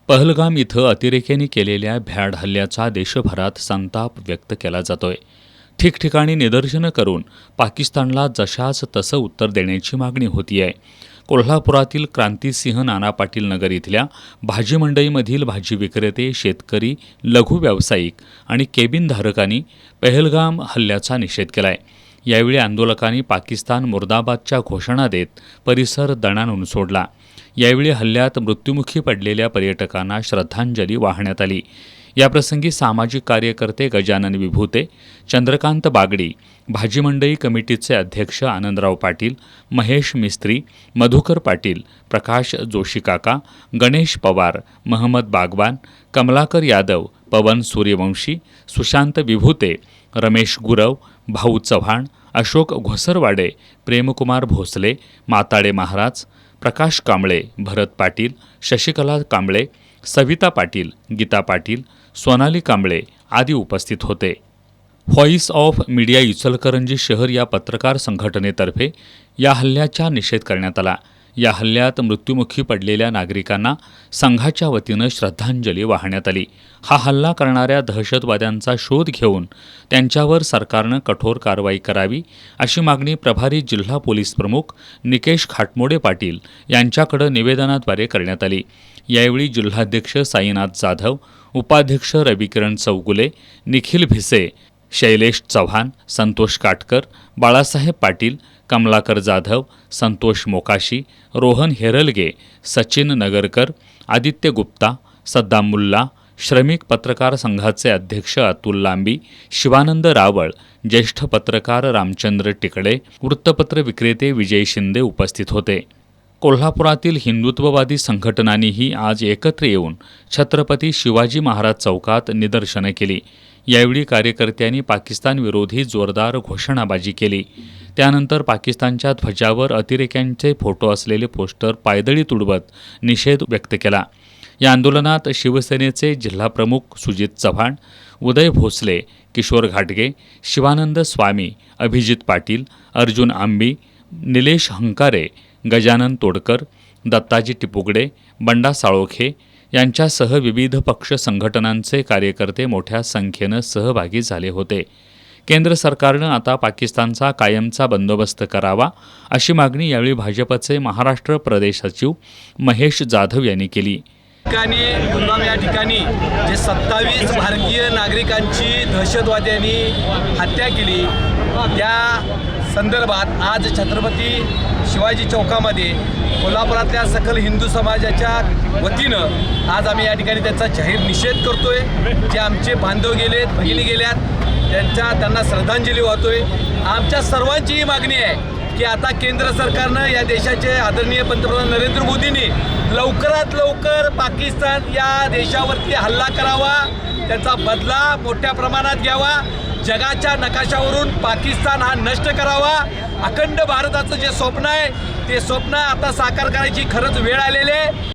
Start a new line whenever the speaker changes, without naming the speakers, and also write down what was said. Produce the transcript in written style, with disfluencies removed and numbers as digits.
पहलगाम इथं अतिरेक्यांनी केलेल्या भ्याड हल्ल्याचा देशभरात संताप व्यक्त केला जातोय। ठिकठिकाणी निदर्शनं करून पाकिस्तानला जशाच तसं उत्तर देण्याची मागणी होतीये। कोल्हापुरातील क्रांतिसिंह नाना पाटील नगर इथल्या भाजी मंडईमधील भाजी विक्रेते, शेतकरी, लघु व्यावसायिक आणि केबिनधारकांनी पहलगाम हल्ल्याचा निषेध केलाय। यावेळी आंदोलकांनी पाकिस्तान मुर्दाबादच्या घोषणा देत परिसर दणाणून सोडला। यावेळी हल्ल्यात मृत्युमुखी पडलेल्या पर्यटकांना श्रद्धांजली वाहण्यात आली। याप्रसंगी सामाजिक कार्यकर्ते गजानन विभूते, चंद्रकांत बागडी, भाजी मंडई कमिटीचे अध्यक्ष आनंदराव पाटील, महेश मिस्त्री, मधुकर पाटील, प्रकाश जोशी काका, गणेश पवार, महम्मद बागवान, कमलाकर यादव, पवन सूर्यवंशी, सुशांत विभूते, रमेश गुरव, भाऊ चव्हाण, अशोक घोसरवाडे, प्रेमकुमार भोसले, माताडे महाराज, प्रकाश कांबळे, भरत पाटील, शशिकला कांबळे, सविता पाटील, गीता पाटील, सोनाली कांबळे आदी उपस्थित होते। व्हॉइस ऑफ मीडिया इचलकरंजी शहर या पत्रकार संघटनेतर्फे या हल्ल्याचा निषेध करण्यात आला। या हल्ल्यात मृत्युमुखी पडलेल्या नागरिकांना संघाच्या वतीनं श्रद्धांजली वाहण्यात आली। हा हल्ला करणाऱ्या दहशतवाद्यांचा शोध घेऊन त्यांच्यावर सरकारनं कठोर कारवाई करावी अशी मागणी प्रभारी जिल्हा पोलीस प्रमुख निकेश खाटमोडे पाटील यांच्याकडे निवेदनाद्वारे करण्यात आली। यावेळी जिल्हाध्यक्ष साईनाथ जाधव, उपाध्यक्ष रविकिरण चौगुले, निखिल भिसे, शैलेश चव्हाण, संतोष काटकर, बाळासाहेब पाटील, कमलाकर जाधव, संतोष मोकाशी, रोहन हेरलगे, सचिन नगरकर, आदित्य गुप्ता, सद्दाम मुल्ला, श्रमिक पत्रकार संघाचे अध्यक्ष अतुल लांबी, शिवानंद रावळ, ज्येष्ठ पत्रकार रामचंद्र टिकडे, वृत्तपत्र विक्रेते विजय शिंदे उपस्थित होते। कोल्हापुरातील हिंदुत्ववादी संघटनांनीही आज एकत्र येऊन छत्रपती शिवाजी महाराज चौकात निदर्शनं केली। यावेळी कार्यकर्त्यांनी पाकिस्तानविरोधी जोरदार घोषणाबाजी केली। त्यानंतर पाकिस्तानच्या ध्वजावर अतिरेक्यांचे फोटो असलेले पोस्टर पायदळी तुडवत निषेध व्यक्त केला। या आंदोलनात शिवसेनेचे जिल्हाप्रमुख सुजित चव्हाण, उदय भोसले, किशोर घाटगे, शिवानंद स्वामी, अभिजित पाटील, अर्जुन आंबी, निलेश हंकारे, गजानन तोडकर, दत्ताजी टिपुगडे, बंडा साळोखे यांच्यासह विविध पक्ष संघटनांचे कार्यकर्ते मोठ्या संख्येनं सहभागी झाले होते। केंद्र सरकारनं आता पाकिस्तानचा कायमचा बंदोबस्त करावा अशी मागणी यावेळी भाजपचे महाराष्ट्र प्रदेश सचिव महेश जाधव यांनी केली।
या ठिकाणी जे 27 भारतीय नागरिकांची दहशतवाद्यांनी हत्या केली त्या संदर्भात आज छत्रपती शिवाजी चौकामध्ये कोल्हापुरातल्या सकल हिंदू समाजाच्या वतीनं आज आम्ही या ठिकाणी त्याचा जाहीर निषेध करतोय। जे आमचे बांधव गेलेत, भगिनी गेल्यात, त्यांना श्रद्धांजली वाहतोय। आमच्या सर्वांची ही मागणी आहे की आता केंद्र सरकारनं, या देशाचे आदरणीय पंतप्रधान नरेंद्र मोदींनी लवकरात लवकर पाकिस्तान या देशावरती हल्ला करावा, त्याचा बदला मोठ्या प्रमाणात घ्यावा, जगाच्या नकाशावरून पाकिस्तान हा नष्ट करावा। अखंड भारताचं जे स्वप्न आहे ते स्वप्न आता साकार करायची खरंच वेळ आलेली आहे।